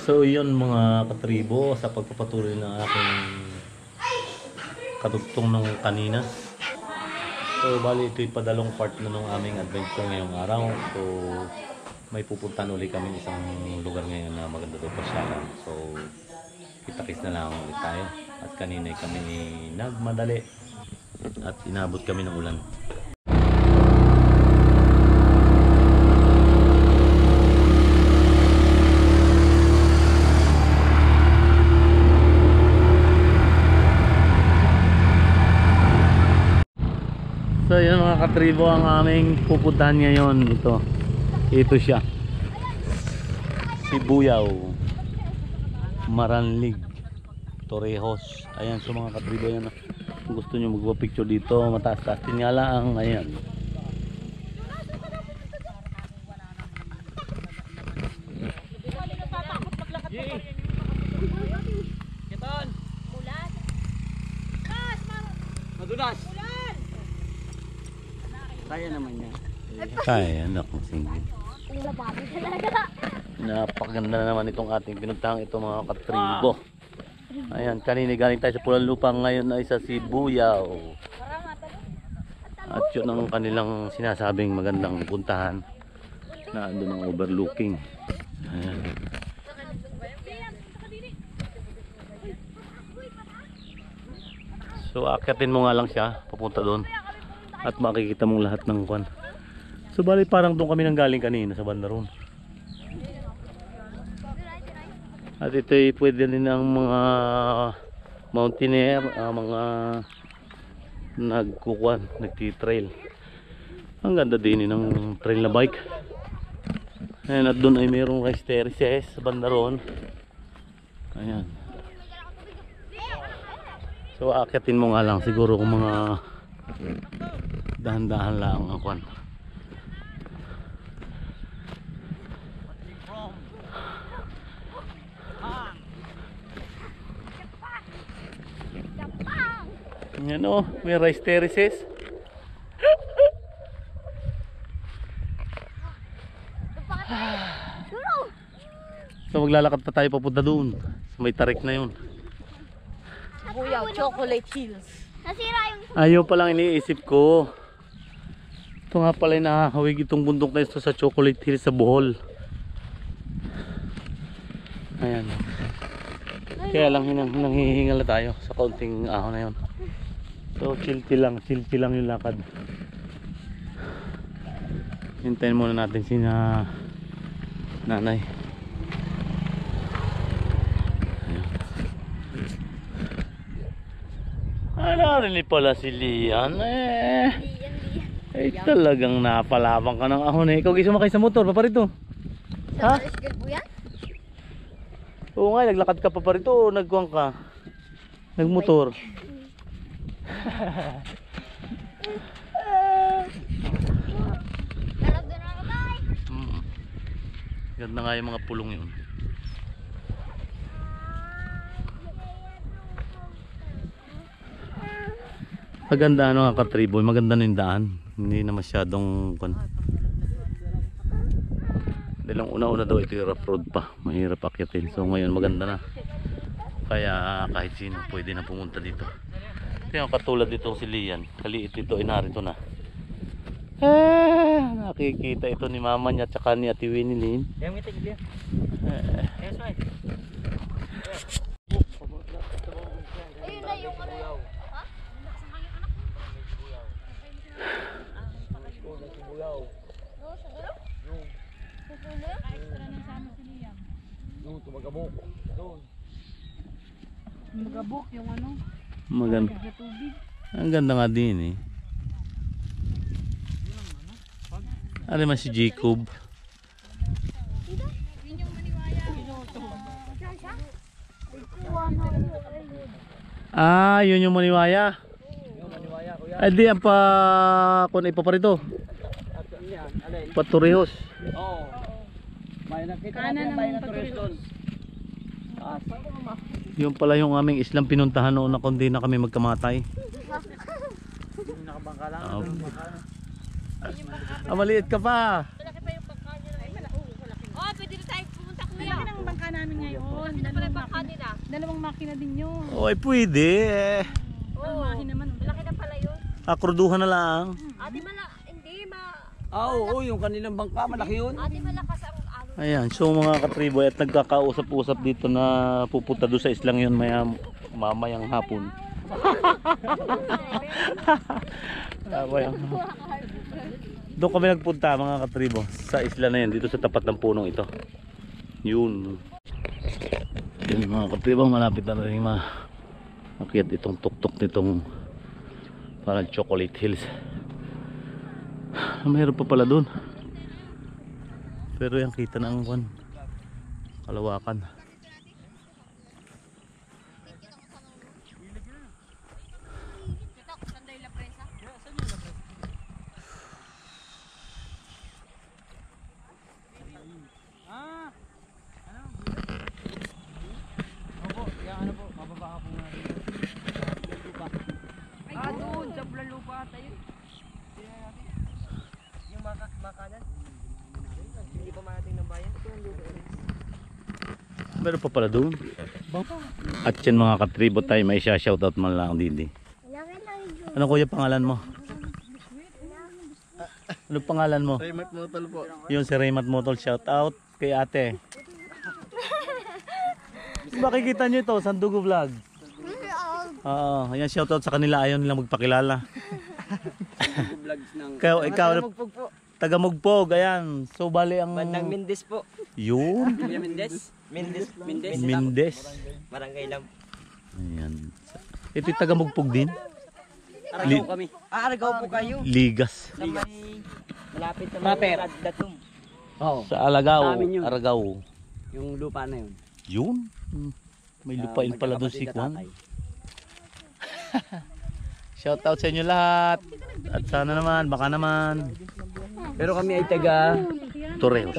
So yun mga katribo, sa pagpapatuloy ng aking kadugtong nung kanina. So bali ito'y padalong part na nung aming adventure ngayong araw. So may pupuntahan ulit kami isang lugar ngayon na maganda daw pasyalan. So kita-kits na lang ulit tayo. At kanina kami nagmadali at inabot kami ng ulan. So yun mga katribo, ang aming pupuntahan ngayon. Ito siya, Sibuyao, Maranlig, Torrejos. Ayan, so mga katribo, yan. Kung gusto nyo magpa-picture dito, mataas-taas din nga lang. Ayan. Madulas. Kaya naman niya. Kaya, anak mo single. Napakaganda na naman itong ating pinuntahan ito mga katribo. Ayan, kanina galing tayo sa Pulanlupa, ngayon ay sa Sibuyao. At yun ang kanilang sinasabing magandang puntahan na doon ang overlooking. Ayan. So akyatin mo nga lang siya papunta doon at makikita mong lahat ng kwan. So bali parang doon kami nang galing kanina sa banda roon. At ito ay pwede din ng mga mountaineer, mga nagti-trail. Ang ganda din ng trail na bike. Ayan, at doon ay mayroong rice terraces sa banda roon. Ayan. So aakyatin mo nga lang siguro kung mga dahan-dahan lang ang kwan. Yan o, may rice terraces. So maglalakad pa tayo papunta doon. So, may tarik na yun. Sibuyao, Chocolate Hills. Nasira yung... Ayaw pa lang iniisip ko. Ito nga pala yung nakahawig itong bundok na ito sa Chocolate Hills sa Bohol. Ayan. Kaya lang nanghihingal na tayo sa kaunting ahon na yun. So chill lang yung lakad. Hintayin muna natin si nanay. Narinig pala si Lian eh. Talagang napalabang ka ng ahon eh. Ikaw sumakay sa motor, paparito. Ha? Sa po yan? Oo nga, naglakad ka paparito o nagkuhan ka? Nagmotor. Ganda nga yung mga pulong yun. Maganda ano nga katribo, maganda na yung daan. Hindi na masyadong dahil lang una-una daw ito yung rough road pa, mahirap akyatin. So ngayon maganda na, kaya kahit sino pwede na pumunta dito. Ito katulad dito si Lian, kaliit ito, inarito na. Nakikita ito ni mama niya at saka ni Ate Winnie. Ayun ngitig Lian. Ayun na yung ano. Yung tumagabok doon. Magabok yung ano. Maganda. Ang ganda nga din eh. Ano man si Jacob? Yun yung Maniwaya. Yung Maniwaya kuya. Ay di ang pa kung ipaparito. Patorrejos. Oo. May nakita natin may naturist doon. Yung pala yung aming Islam pinuntahan noon na kundi na kami magkamatay. Nakabangka lang. Maliit ka pa. Malaki pa yung bangka niya. Ay, malaki. Oh, pwede na tayo pumunta kuya. bangka namin ngayon. Dalawang makina din yun. Oh, ay pwede. Ang makina naman. Malaki na pala yun. Akruduhan na lang. Ate hindi Oo, yung kanilang bangka, malaki yun. ate malakas ang Ayan, so mga katribo at nagkakausap-usap dito na pupunta doon sa islang yun mamayang hapon. Doon kami nagpunta mga katribo sa isla na yan, dito sa tapat ng punong ito. Yun. Yun mga katribo, malapit na rin makakit itong tuktok nitong parang Chocolate Hills. Mayroon pa pala doon. Pero yung kita ng kalawakan. Doon, sa Bulalupa ata yun. Yung makanan. Hindi pa marating ng bayan. Ito ang lupa. Meron pa pala doon. At yan mga katribo tayo, may shoutout man lang didi. Ano kuya pangalan mo? Ano pangalan mo? Raymat Motol po. Yung si Raymat Motol, shoutout kay ate. Makikita nyo ito, Sandugo Vlog. Oo, ayan shoutout sa kanila, ayaw nilang magpakilala. Vlogs ng... Kaya ikaw, po. taga Mugpog, ayan. So bali ang... Bandang Mindes po. Yun. Kuya Mindes? Mindes. Mindes. Barangay lang. Ayan. Ito yung taga Mugpog din. Aragaw kami. Aragaw po kayo. Ligas. Sa may... Malapit sa may Datum. Oo. Sa Alagao, Sa amin yun. Aragao. Yung lupa na yun. Yun. May lupain pala doon si Kwan. Shoutout sa inyo lahat. At sana naman, baka naman. Pero kami ay taga... Torreos.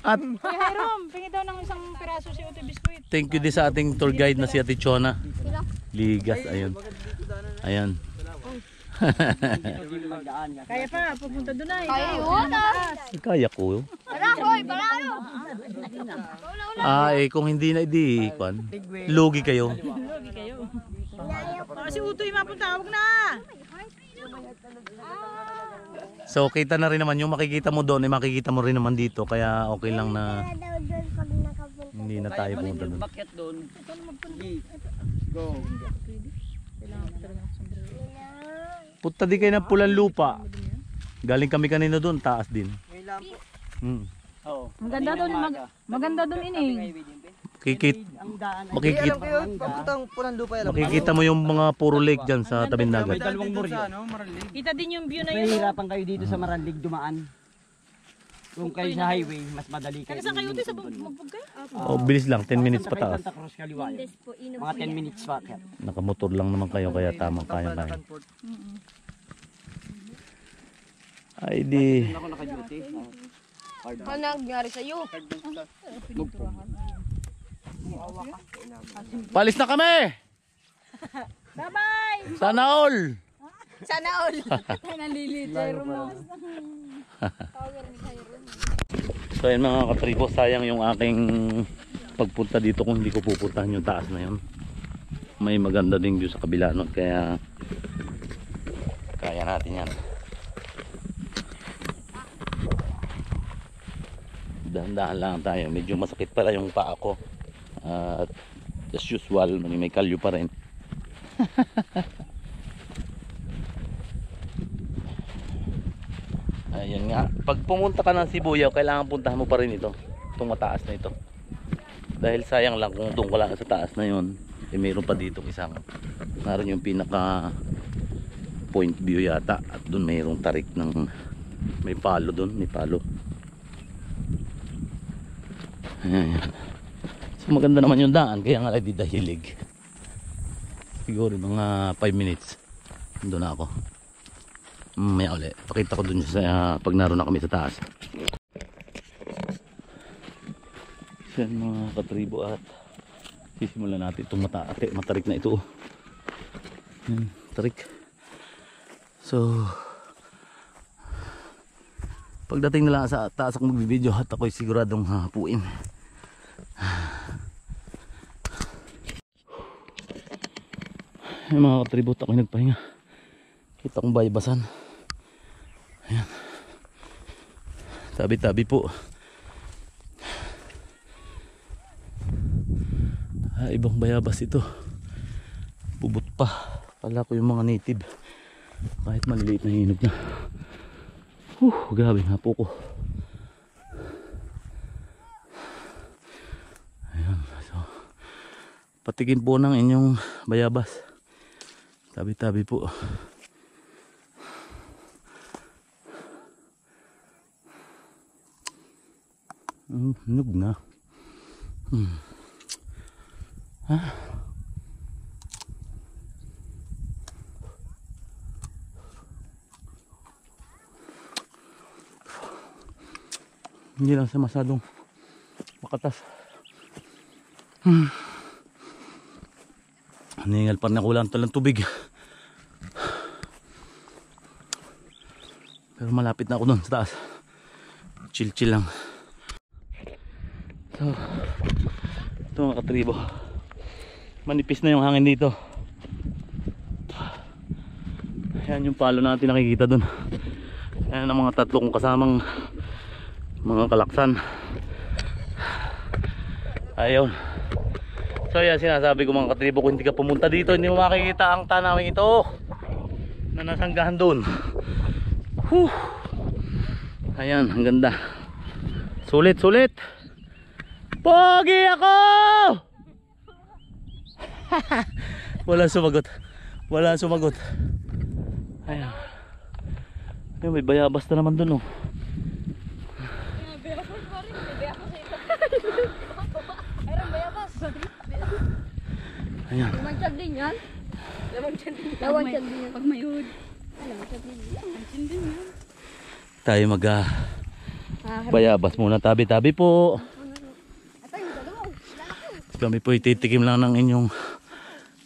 At Kuya Hiram, pingi daw ng isang piraso si Ote Biskuit. thank you din sa ating tour guide na si Ate Chona. Ligas, ayun. Ayan. Kaya pa, pupunta doon ay. Kaya yun Kaya ko. Hoy, palayo. Kung hindi na, hindi, Kwan. Lugi kayo. Lugi kayo. Si Utoy mapunta, huwag na. So kita na rin naman yung makikita mo doon, makikita mo rin naman dito. Kaya okay lang na hindi na tayo pumunta doon. Bakit doon? Go. Punta di kayo ng Pulang Lupa. Galing kami kanina doon, taas din. Oo. Maganda doon, maganda doon ini. Makikita mo yung mga puro lake dyan sa tabing dagat. Dalawang muryo. Kita din yung view na yun. Mahihirapan kayo dito sa Maranlig dumaan. Kung kayo sa highway, mas madali kayo. Saan kayo sa Mugpog kayo? Oh, bilis lang, 10 minutes pa taas. Santa Cruz kaliwa yun. Mga 10 minutes pa. Nakamotor lang naman kayo kaya tamang kaya. Ay di. Ako naka-duty. Ano nangyari sa'yo? Palis na kami! Bye-bye! Sana all! Sana all. Nalilitero mo. So yun mga katribo, sayang yung aking pagpunta dito kung hindi ko pupuntahan yung taas na yun. May maganda ding view sa kabila nun, kaya kaya natin yan. Dahan-dahan lang tayo, medyo masakit pala yung paa ko. At as usual, may kalyo pa rin. Ayan nga, pag pumunta ka ng Sibuyaw, kailangan puntahan mo pa rin ito, itong mataas na ito. Dahil sayang lang kung doon ka lang sa taas na yun, mayroon pa dito isang, naroon yung pinaka point view yata, at doon mayroong tarik ng, may palo doon, may palo. Ayan. So maganda naman yung daan, kaya nga di dahilig. Siguro mga 5 minutes doon na ako. May uli, pakita ko dun sa pag naroon na kami sa taas. Yan mga katribo, at sisimulan natin itong matarik na ito. Yan, tarik. So Pagdating nila sa taas ako magbibideo at ako'y siguradong hapuin. Ay mga katribot, ako'y nagpahinga. Kita kong baybasan. Ayan. Tabi-tabi po. Ibang bayabas ito. Bubot pa. Kala ko yung mga native. Kahit maliliit na hinog na. Grabe nga po ko. Ayan. So, patikin po ng inyong bayabas. Tabi-tabi po. Hinog na. Hindi lang siya masyadong makatas. Ningal pa na kulang talang tubig. Pero malapit na ako doon sa taas. Chill chill lang. So, ito mga katribo. Manipis na yung hangin dito. Ayan yung palo natin nakikita doon. Ayan ang mga tatlo kong kasamang mga kalaksan. Ayun. So yan sinasabi ko mga katribo, kung hindi ka pumunta dito hindi mo makikita ang tanawing ito na nasanggahan doon. Ayan, ang ganda. Sulit, sulit. Pogi ako! Wala sumagot. Wala sumagot. Ayan. Ayun, may bayabas na naman doon, oh. Ayan. Lamang tiyan din yan. Lamang tiyan din yan. Pag mayud. Lamang tiyan din yan. Pansin din yan. Tayo mag bayabas muna, tabi-tabi po. Ito yung dalawa. Kami po ititikim lang ng inyong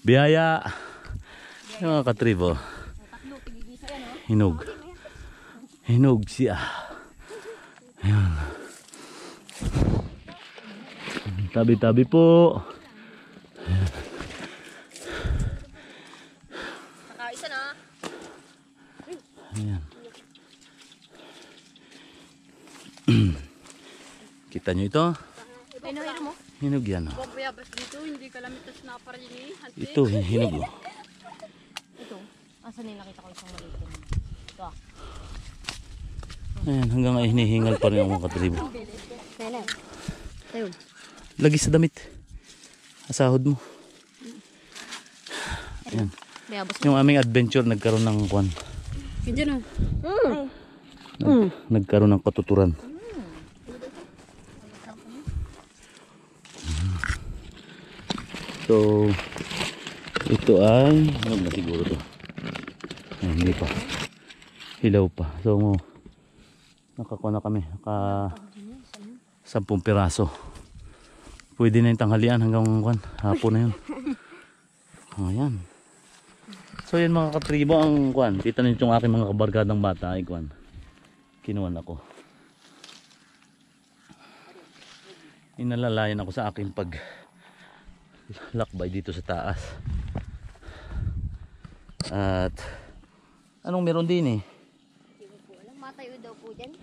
biyaya. Yung mga katribo. Hinog. Hinog siya. Ayan. Tabi-tabi po. Nakaisa na. Ayan. Kita nyo ito? Ay, nahira mo? Hinog yan, oh. Bayabas dito, hindi kalamitas na para yun eh. Ito, hinog, oh. Ito. Asan na nakita ko isang maliit. Ito. Ayan, hanggang ngayon hinihingal pa rin ang mga katribo. Nene. Ayun. Lagi sa damit. Asahod mo. Ayan. Bayabas. Yung aming adventure nagkaroon ng kwan. Ganyan o. Nagkaroon ng katuturan. So, ito ay ano na siguro to. Ay, hindi pa. Hilaw pa. So, nakakuha na kami. Naka 10 piraso. Pwede na yung tanghalian hanggang hapon na yun. Ayan. So, yan mga katribo ang kwan. Kita nyo yung aking mga kabarkadang bata ay kwan. Kinuwan ako. Inalalayan ako sa aking lakbay dito sa taas. At anong meron din eh? Walang matayo daw po dyan.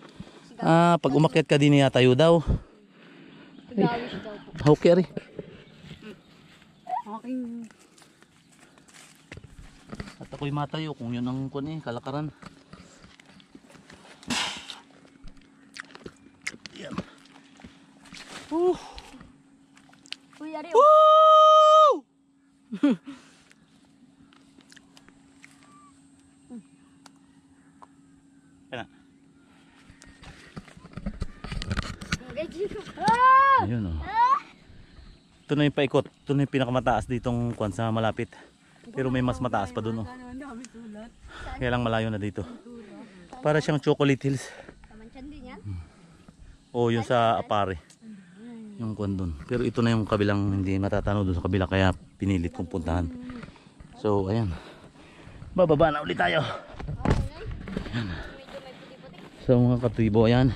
Pag umakyat ka din tayo daw. Sigawis daw po. Okay rin. Aking At ako'y matayo kung yun ang kalakaran. Yan. Uy, ari. Kaya. Ayun, oh. Ito na yung paikot. Ito na yung pinakamataas ditong kwan sa malapit. Pero may mas mataas pa dun, oh. Kaya lang malayo na dito. Para siyang Chocolate Hills. Tamantiyan din yan. O yung sa Apare. Yung kwan dun. Pero ito na yung kabilang hindi matatanaw dun sa kabila. Kaya pinilit kong puntahan. So ayan. Bababa na ulit tayo. Ayan. So mga katribo, ayan.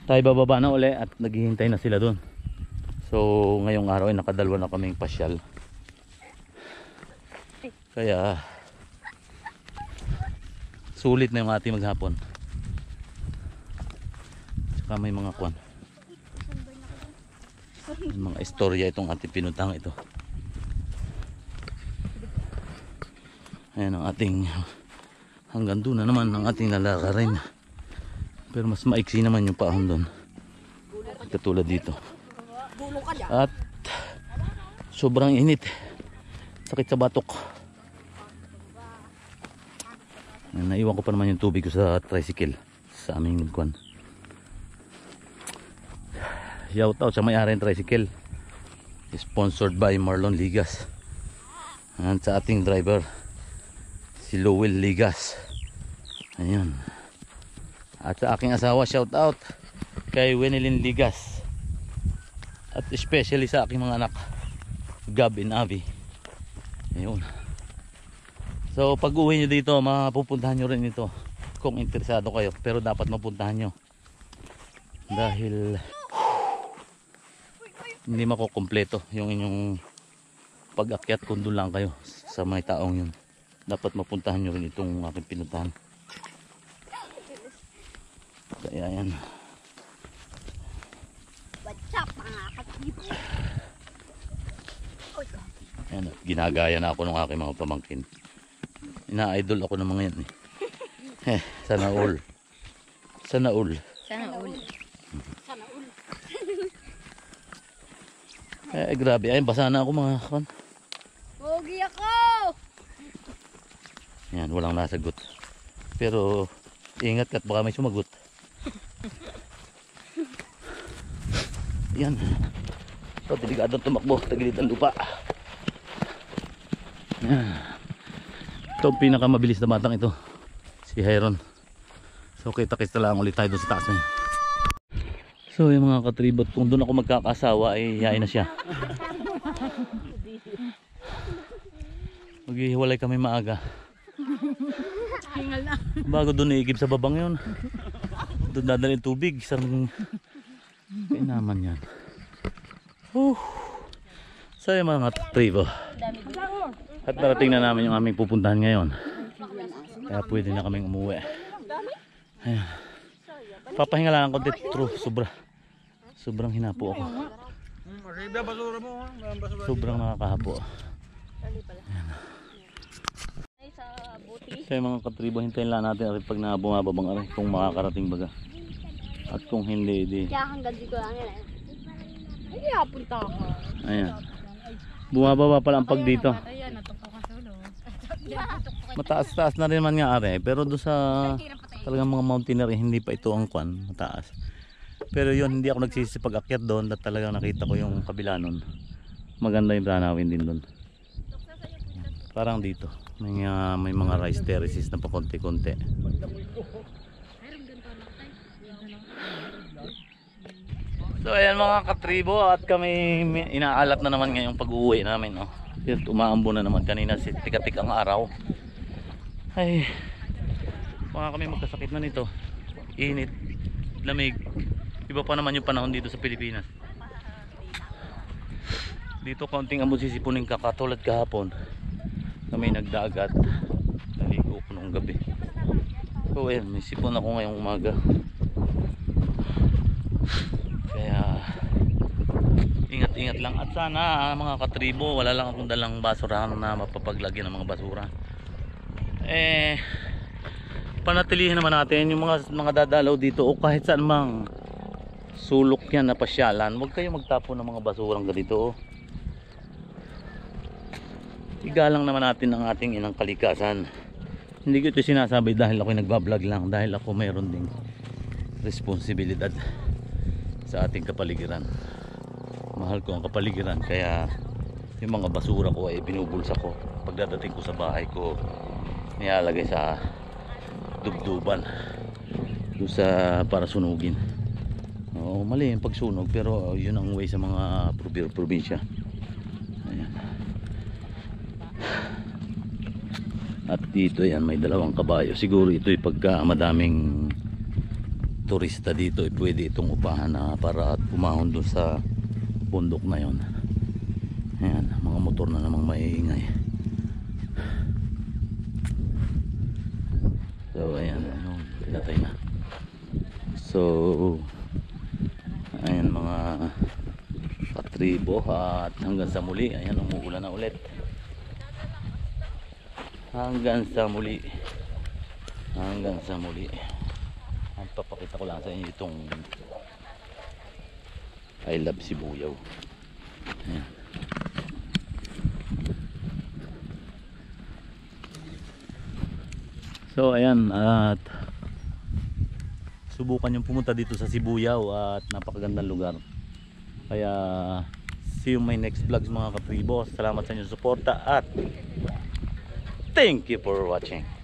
Tayo bababa na uli at naghihintay na sila doon. So ngayong araw ay nakadalwa na kaming pasyal. Kaya sulit na yung ating maghapon. Tsaka may mga kwan, may mga istorya itong ating pinuntang ito. Ayan ang ating, hanggang doon na naman ang ating lalakarin. Pero mas maiksi naman yung paahon doon, katulad dito. At sobrang init, sakit sa batok. Naiwan ko pa naman yung tubig ko sa tricycle sa aming kwan. Shout out sa may-ari ng tricycle, sponsored by Marlon Ligas. At sa ating driver si Lowell Ligas. Ayan. At sa aking asawa, shout out kay Wenelin Ligas. At especially sa aking mga anak, Gab and Avi. Ayun. So pag uwi nyo dito, mapupuntahan nyo rin ito kung interesado kayo. Pero dapat mapuntahan nyo, dahil hindi makukumpleto yung inyong pag-akyat kung doon lang kayo sa may taong yun. Dapat mapuntahan nyo rin itong aking pinuntahan. Kaya yan. Ayan, ginagaya na ako ng aking mga pamangkin. Ina-idol ako ng mga yan eh. Sana all. Sana all. Sana all. Grabe, ay basa na ako mga kan. Pogi ako! Yan, walang nasagot. Pero ingat ka at baka may sumagot. Yan. So, delikadong tumakbo, tagilid ang lupa. Yan. Ito ang pinakamabilis na batang ito, si Heron. So kita-kita lang ulit tayo doon sa taas na yun. So yung mga katribot, kung doon ako magkakasawa ay yain na siya. Maghihiwalay kami maaga. Bago doon iigib sa babang yun, doon dadalhin tubig. Isang kainaman yan. So yung mga katribo, at narating na namin yung aming pupuntahan ngayon. Kaya pwede na kaming umuwi. Ayan. Papahinga lang ako dito. True, sobrang hinapo ako. Sobrang nakakahapo. Ayan. Kaya mga katribo, hintayin lang natin pag na bumababang aray kung makakarating baga. At kung hindi, di. Hanggang dito lang yan. Hindi hapunta ako. Ayan. Bumababa pa lang pag dito. Mataas-taas na rin man nga are, pero doon sa talagang mga mountaineer hindi pa ito ang kwan, mataas. Pero yun, hindi ako nagsisi pag akyat doon at talagang nakita ko yung kabila nun. Maganda yung tanawin din doon. Parang dito, may mga rice terraces na pa konti-konti. So ayan mga katribo, at kami inaalap na naman ngayong pag-uwi namin, no? Umaambo na naman kanina, tikat-tik ang araw. Ay, baka kami magkasakit na nito. Init, lamig. Iba pa naman yung panahon dito sa Pilipinas. Dito kaunting ambon sisipunin ka, katulad kahapon kami nagdagat, naligo ko noong gabi. So ayan, may sipon ako ngayong umaga. Kaya ingat-ingat lang, at sana mga katribo, wala lang akong dalang basurahan na mapapaglagyan ng mga basura. Panatilihin naman natin yung mga dadalaw dito o kahit saan mang sulok yan na pasyalan. Huwag kayo magtapon ng mga basurang ganito. Igalang naman natin ang ating inang kalikasan. Hindi ko ito sinasabi dahil ako'y nagbablog lang, dahil ako mayroon ding responsibilidad sa ating kapaligiran. Mahal ko ang kapaligiran, kaya yung mga basura ko ay binubulsa ko. Pagdadating ko sa bahay ko, nilalagay sa dubduban doon sa para sunugin. Oo, mali yung pagsunog, pero yun ang way sa mga probinsya. Ayan. At dito yan, may dalawang kabayo. Siguro ito pagka madaming turista dito, pwede itong upahan na para at pumahon doon sa bundok na yon. Ayan, mga motor na namang maiingay. So ayan, yung pinatay na. So ayan mga katribo, at hanggang sa muli. Ayan, umuulan na ulit. Hanggang sa muli. Hanggang sa muli. Ang papakita ko lang sa inyo itong I love Sibuyaw. Ayan. So ayan, at subukan yung pumunta dito sa Sibuyaw at napakagandang lugar. Kaya see you my next vlogs mga katribo. Salamat sa inyong suporta at thank you for watching.